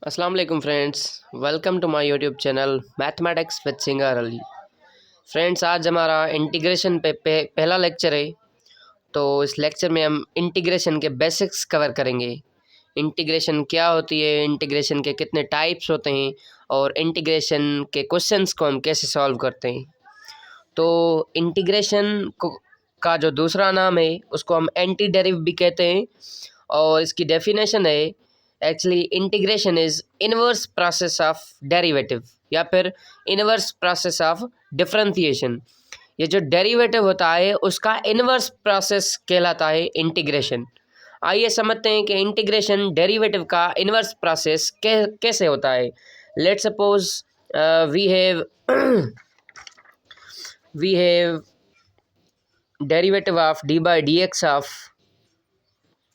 अस्सलाम वालेकुम friends, welcome to my YouTube channel mathematics with singer Ali. Friends, आज हमारा इंटीग्रेशन पे पहला लेक्चर है। तो इस लेक्चर में हम इंटीग्रेशन के बेसिक्स कवर करेंगे। इंटीग्रेशन क्या होती है, इंटीग्रेशन के कितने टाइप्स होते हैं और इंटीग्रेशन के क्वेश्चंस को हम कैसे सॉल्व करते हैं। तो इंटीग्रेशन को का जो दूसरा नाम है उसको हम एंटी डेरिव भी कहते हैं और इसकी डेफिनेशन है actually integration is inverse process of derivative या फिर इनवर्स प्रोसेस ऑफ डिफरेंशिएशन। ये जो डेरिवेटिव होता है उसका इनवर्स प्रोसेस कहलाता है इंटीग्रेशन। आइए समझते हैं कि इंटीग्रेशन डेरिवेटिव का इनवर्स प्रोसेस कैसे होता है। Let's suppose we have we have derivative of d by dx of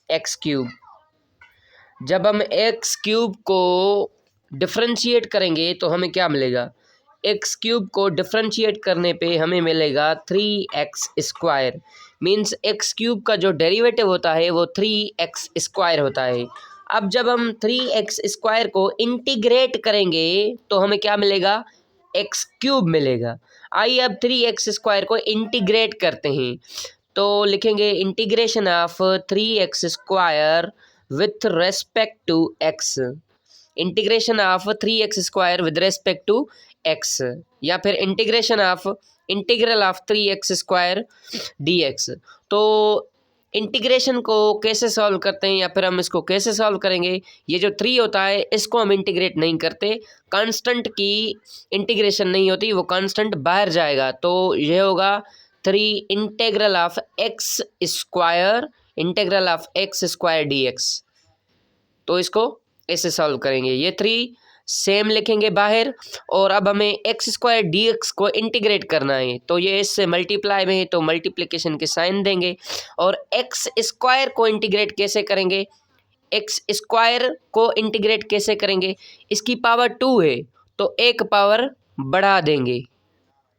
x cube। जब हम x क्यूब को डिफरेंशिएट करेंगे तो हमें क्या मिलेगा। x क्यूब को डिफरेंशिएट करने पे हमें मिलेगा 3x square. Means x cube का जो डेरिवेटिव होता है वो 3x स्क्वायर होता है। अब जब हम 3x स्क्वायर को इंटीग्रेट करेंगे तो हमें क्या मिलेगा, x क्यूब मिलेगा। आइए अब 3x स्क्वायर को इंटीग्रेट करते हैं तो लिखेंगे integration of 3x square with respect to x। Integration of 3x square with respect to x या फिर integration of integral of 3x square dx। तो इंटीग्रेशन को कैसे सॉल्व करते हैं या फिर हम इसको कैसे सॉल्व करेंगे। ये जो 3 होता है इसको हम इंटीग्रेट नहीं करते, कांस्टेंट की इंटीग्रेशन नहीं होती, वो कांस्टेंट बाहर जाएगा। तो ये होगा 3 integral of x square dx। तो इसको ऐसे सॉल्व करेंगे, ये 3 सेम लिखेंगे बाहर और अब हमें एक्स स्क्वायर dx को इंटीग्रेट करना है। तो ये इससे मल्टीप्लाई में है तो मल्टीप्लिकेशन के साइन देंगे। और एक्स स्क्वायर को इंटीग्रेट कैसे करेंगे, एक्स स्क्वायर को इंटीग्रेट कैसे करेंगे, इसकी पावर 2 है तो एक पावर बढ़ा देंगे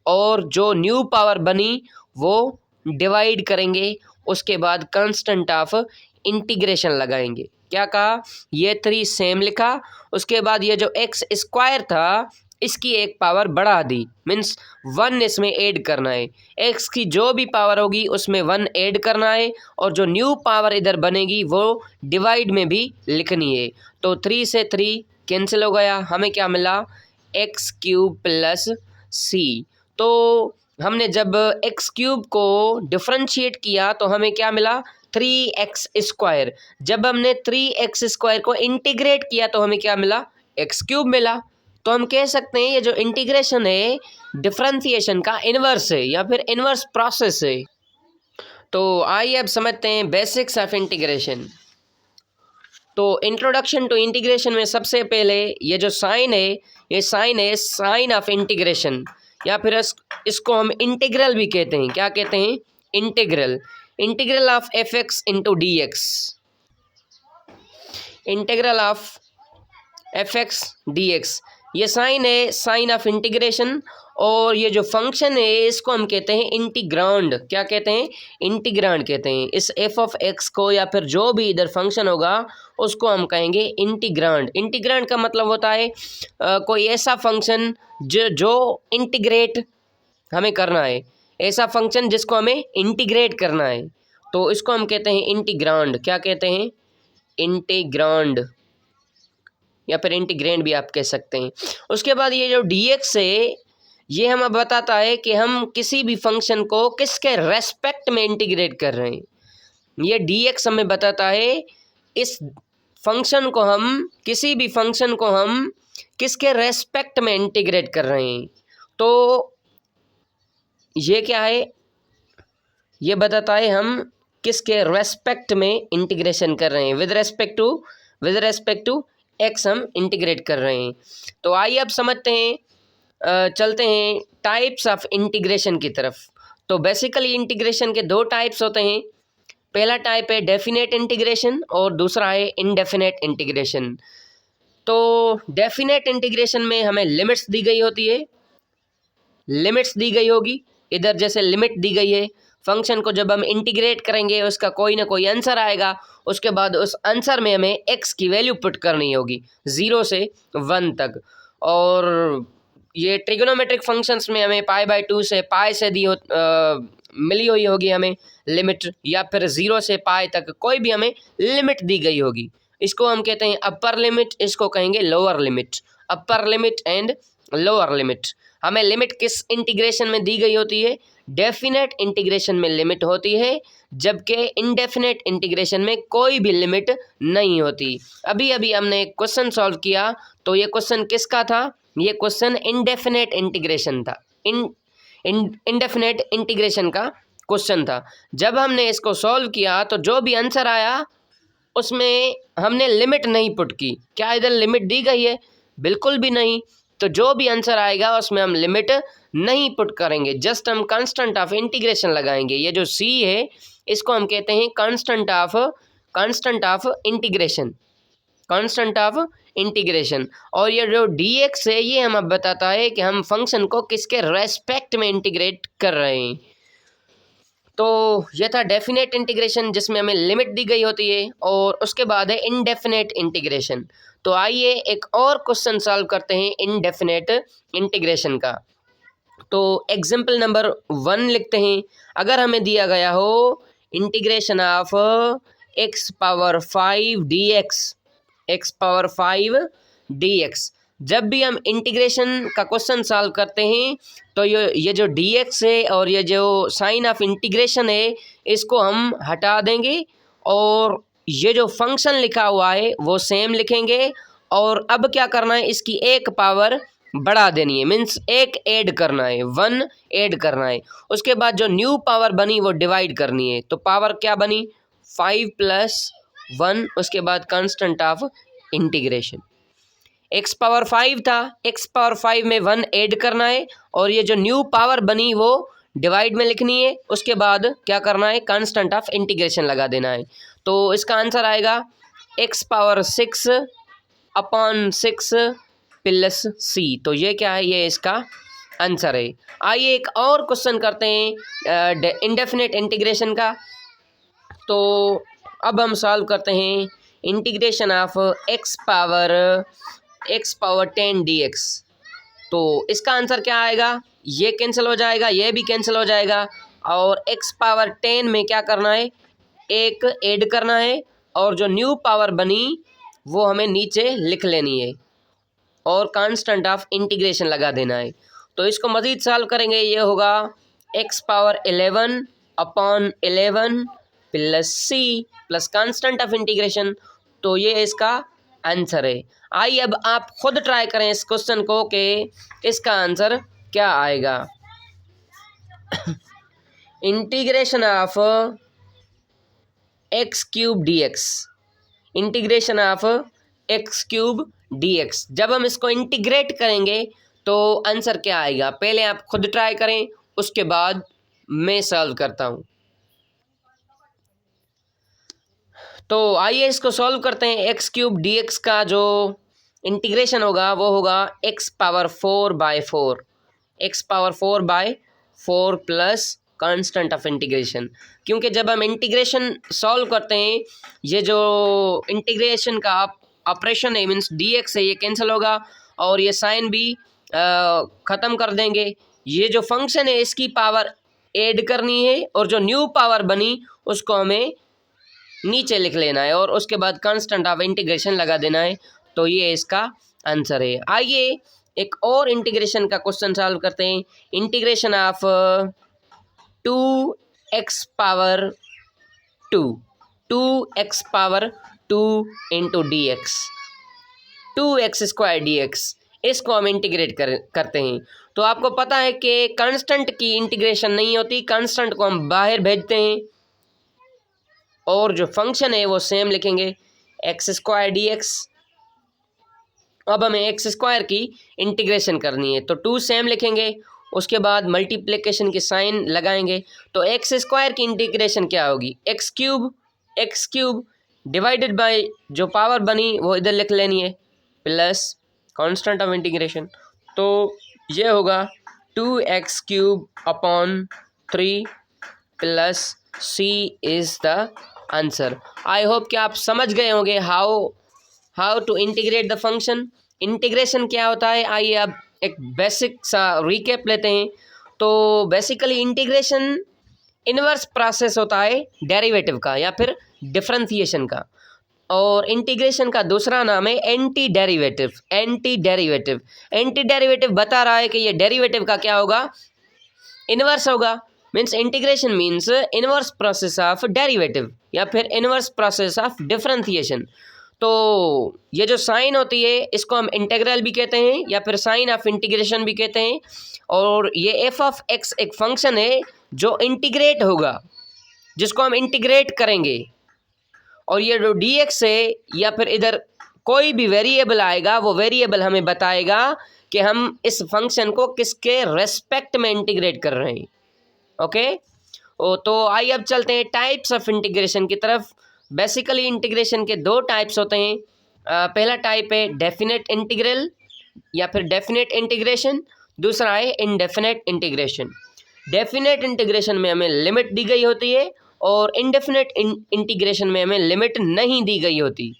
और जो न्यू पावर बनी वो डिवाइड करेंगे, उसके बाद कांस्टेंट ऑफ इंटीग्रेशन लगाएंगे। क्या कहा, ये 3 सेम लिखा, उसके बाद ये जो एक्स स्क्वायर था इसकी एक पावर बढ़ा दी, मीन्स 1 इसमें ऐड करना है। एक्स की जो भी पावर होगी उसमें 1 ऐड करना है और जो न्यू पावर इधर बनेगी वो डिवाइड में भी लिखनी है। तो 3 से 3 कैंसिल हो गया, हमें क्या मिला, एक्स क्यूब प्लस सी। तो हमने जब एक्स क्यूब को डिफरेंशिएट किया तो हमें क्या मिला, 3x स्क्वायर। जब हमने 3x स्क्वायर को इंटीग्रेट किया तो हमें क्या मिला, एक्स क्यूब मिला। तो हम कह सकते हैं ये जो इंटीग्रेशन है डिफरेंशिएशन का इन्वर्स है या फिर इन्वर्स प्रोसेस है। तो आइए अब समझते हैं बेसिक्स ऑफ इंटीग्रेशन। तो इंट्रोडक्शन टू इंटीग्रेशन में सबसे पहले ये जो साइन है, ये साइन है साइन ऑफ इंटीग्रेशन या फिर इसको हम इंटीग्रल भी कहते हैं। क्या कहते हैं, integral. Integral of F x into D x, integral of F x D x, ये साइन है साइन ऑफ इंटीग्रेशन। और ये जो फंक्शन है इसको हम कहते हैं इंटीग्रांड। क्या कहते हैं, इंटीग्रांड कहते हैं। इस एफ ऑफ एक्स को या फिर जो भी इधर फंक्शन होगा उसको हम कहेंगे इंटीग्रांड। इंटीग्रांड का मतलब होता है कोई ऐसा फंक्शन जो इंटीग्रेट हमें करना है, ऐसा फंक्शन जिसको हमें इंटीग्रेट करना है, तो इसको हम कहते हैं इंटीग्रांड। क्या कहते हैं, इंटीग्रांड या फिर इंटीग्रेंड भी आप कह सकते हैं। उसके बाद ये जो dx है ये हमें बताता है कि हम किसी भी फंक्शन को किसके रेस्पेक्ट में इंटीग्रेट कर रहे हैं। ये dx हमें बताता है इस फंक्शन को हम किसी भी फंक्शन को हम किसके रेस्पेक्ट में इंटीग्रेट कर रहे हैं। तो ये क्या है, ये बताता है हम किसके रेस्पेक्ट में इंटीग्रेशन कर रहे हैं। विद रेस्पेक्ट टू एक्स हम इंटीग्रेट कर रहे हैं। तो आइए अब समझते हैं, चलते हैं टाइप्स ऑफ इंटीग्रेशन की तरफ। तो बेसिकली इंटीग्रेशन के 2 टाइप्स होते हैं। पहला टाइप है डेफिनेट इंटीग्रेशन और दूसरा है इनडेफिनेट इंटीग्रेशन। तो डेफिनेट इंटीग्रेशन में हमें लिमिट्स दी गई होती है, लिमिट्स दी गई होगी, इधर जैसे लिमिट दी गई है फंक्शन को जब हम इंटीग्रेट करेंगे उसका कोई ना कोई आंसर आएगा, उसके बाद उस आंसर में हमें x की वैल्यू पुट करनी होगी 0 से 1 तक। और ये ट्रिग्नोमेट्रिक फंक्शंस में हमें π/2 से पाई से मिली हुई होगी हमें लिमिट, या फिर 0 से पाई तक कोई भी हमें लिमिट दी गई होगी। इसको हम कहते हैं अपर लिमिट, इसको कहेंगे lower limit. Upper limit and lower limit. हमें लिमिट किस इंटीग्रेशन में दी गई होती है? डेफिनेट इंटीग्रेशन में लिमिट होती है, जबकि इनडेफिनेट इंटीग्रेशन में कोई भी लिमिट नहीं होती। अभी अभी हमने एक क्वेश्चन सॉल्व किया, तो ये क्वेश्चन किसका था? ये क्वेश्चन इनडेफिनेट इंटीग्रेशन था, इनडेफिनेट इंटीग्रेशन का क्वेश्चन था। जब हमने इसको सॉल्व किया तो जो भी आंसर आया उसमें हमने लिमिट नहीं पुट की। क्या इधर लिमिट दी गई है? बिल्कुल भी नहीं। तो जो भी आंसर आएगा उसमें हम लिमिट नहीं पुट करेंगे, जस्ट हम कांस्टेंट ऑफ इंटीग्रेशन लगाएंगे। ये जो सी है इसको हम कहते हैं constant of integration, constant of integration. और ये जो dx है ये हमें बताता है कि हम फंक्शन को किसके रेस्पेक्ट में इंटीग्रेट कर रहे हैं। तो ये था डेफिनेट इंटीग्रेशन जिसमें हमें लिमिट दी गई होती है, और उसके बाद है इनडेफिनेट इंटीग्रेशन। तो आइए एक और क्वेश्चन सॉल्व करते हैं इनडेफिनेट इंटीग्रेशन का। तो एग्जाम्पल नंबर 1 लिखते हैं। अगर हमें दिया गया हो integration of x⁵ dx, x⁵ dx। जब भी हम इंटीग्रेशन का क्वेश्चन सॉल्व करते हैं तो ये जो dx है और ये जो साइन ऑफ इंटीग्रेशन है इसको हम हटा देंगे, और ये जो फंक्शन लिखा हुआ है वो सेम लिखेंगे। और अब क्या करना है? इसकी एक पावर बढ़ा देनी है, मीन्स एक ऐड करना है, 1 ऐड करना है। उसके बाद जो न्यू पावर बनी वो डिवाइड करनी है। तो पावर क्या बनी? 5 + 1, उसके बाद कांस्टेंट ऑफ इंटीग्रेशन। x⁵ था, x⁵ में 1 ऐड करना है, और ये जो न्यू पावर बनी वो डिवाइड में लिखनी है। उसके बाद क्या करना है? कांस्टेंट ऑफ इंटीग्रेशन लगा देना है। तो इसका आंसर आएगा x⁶ अपॉन 6 + c। तो ये क्या है? ये इसका आंसर है। आइए एक और क्वेश्चन करते हैं इंडेफिनेट इंटीग्रेशन का। तो अब हम सॉल्व करते हैं इंटीग्रेशन ऑफ x⁻10 dx। तो इसका आंसर क्या आएगा? ये कैंसिल हो जाएगा, ये भी कैंसिल हो जाएगा, और x⁻10 में क्या करना है? एक ऐड करना है, और जो न्यू पावर बनी वो हमें नीचे लिख लेनी है, और कांस्टेंट ऑफ इंटीग्रेशन लगा देना है। तो इसको मज़ीद सॉल्व करेंगे। ये होगा x⁻11 upon 11 + c plus constant of integration. तो ये इसका आंसर है। आइए अब आप खुद ट्राई करें इस क्वेश्चन को कि इसका आंसर क्या आएगा। Integration of x³ dx, integration of x³ dx। जब हम इसको इंटीग्रेट करेंगे तो आंसर क्या आएगा? पहले आप खुद ट्राई करें, उसके बाद मैं सॉल्व करता हूँ। तो आइए इसको सॉल्व करते हैं। x³ dx का जो इंटीग्रेशन होगा वो होगा x⁴/4, x⁴/4 plus constant of integration. क्योंकि जब हम इंटीग्रेशन सॉल्व करते हैं, ये जो इंटीग्रेशन का ऑपरेशन है मीन्स dx है, ये कैंसिल होगा, और ये साइन भी ख़त्म कर देंगे। ये जो फंक्शन है इसकी पावर ऐड करनी है, और जो न्यू पावर बनी उसको हमें नीचे लिख लेना है, और उसके बाद कांस्टेंट ऑफ इंटीग्रेशन लगा देना है। तो ये इसका आंसर है। आइए एक और इंटीग्रेशन का क्वेश्चन सॉल्व करते हैं। Integration of 2x⁻2 into dx, 2x² dx, इसको हम इंटीग्रेट करते हैं। तो आपको पता है कि कांस्टेंट की इंटीग्रेशन नहीं होती, कांस्टेंट को हम बाहर भेजते हैं, और जो फंक्शन है वो सेम लिखेंगे, x² dx। अब हमें x² की इंटीग्रेशन करनी है, तो 2 सेम लिखेंगे, उसके बाद मल्टीप्लिकेशन की साइन लगाएंगे। तो x² की इंटीग्रेशन क्या होगी? x³ डिवाइडेड बाय जो पावर बनी वो इधर लिख लेनी है, प्लस कांस्टेंट ऑफ इंटीग्रेशन। तो ये होगा 2x³ upon 3 plus C is the answer. I hope कि आप समझ गए होंगे how to integrate the function. Integration क्या होता है, आइए अब एक बेसिक सा रिकैप लेते हैं। तो बेसिकली इंटीग्रेशन इनवर्स प्रोसेस होता है डेरिवेटिव का या फिर डिफरेंशिएशन का, और इंटीग्रेशन का दूसरा नाम है anti derivative. Anti derivative, anti derivative बता रहा है कि ये डेरिवेटिव का क्या होगा, इनवर्स होगा। Means integration means inverse process of derivative या फिर इनवर्स प्रोसेस ऑफ डिफरेंशिएशन। तो ये जो साइन होती है इसको हम इंटीग्रल भी कहते हैं या फिर साइन ऑफ इंटीग्रेशन भी कहते हैं। और ये एफ ऑफ एक्स एक फंक्शन है जो इंटीग्रेट होगा, जिसको हम इंटीग्रेट करेंगे। और ये जो डी एक्स है या फिर इधर कोई भी वेरिएबल आएगा, वो वेरिएबल हमें बताएगा कि हम इस फंक्शन को किसके रेस्पेक्ट में इंटीग्रेट कर रहे हैं। ओके, तो आइए अब चलते हैं टाइप्स ऑफ इंटीग्रेशन की तरफ। बेसिकली इंटीग्रेशन के दो टाइप्स होते हैं। पहला टाइप है डेफिनेट इंटीग्रल या फिर डेफिनेट इंटीग्रेशन, दूसरा है इनडेफिनेट इंटीग्रेशन। डेफिनेट इंटीग्रेशन में हमें लिमिट दी गई होती है और इनडेफिनेट इंटीग्रेशन में हमें लिमिट नहीं दी गई होती।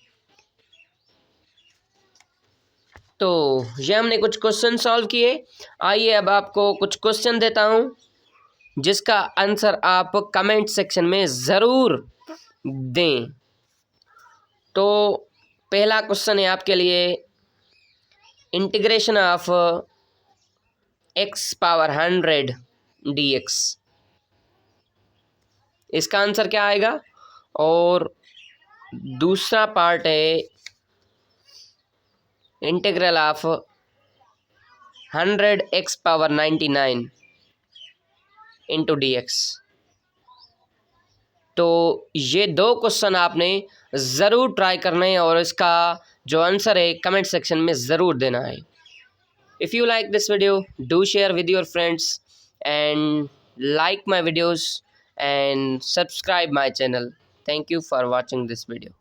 तो ये हमने कुछ क्वेश्चन सॉल्व किए। आइए अब आपको कुछ क्वेश्चन देता हूँ जिसका आंसर आप कमेंट सेक्शन में ज़रूर दें। तो पहला क्वेश्चन है आपके लिए, integration of x power 100 dx, इसका आंसर क्या आएगा। और दूसरा पार्ट है integral of 100x power 99 into dx। तो ये दो क्वेश्चन आपने ज़रूर ट्राई करना है और इसका जो आंसर है कमेंट सेक्शन में ज़रूर देना है। If you like this video, do share with your friends and like my videos and subscribe my channel. Thank you for watching this video.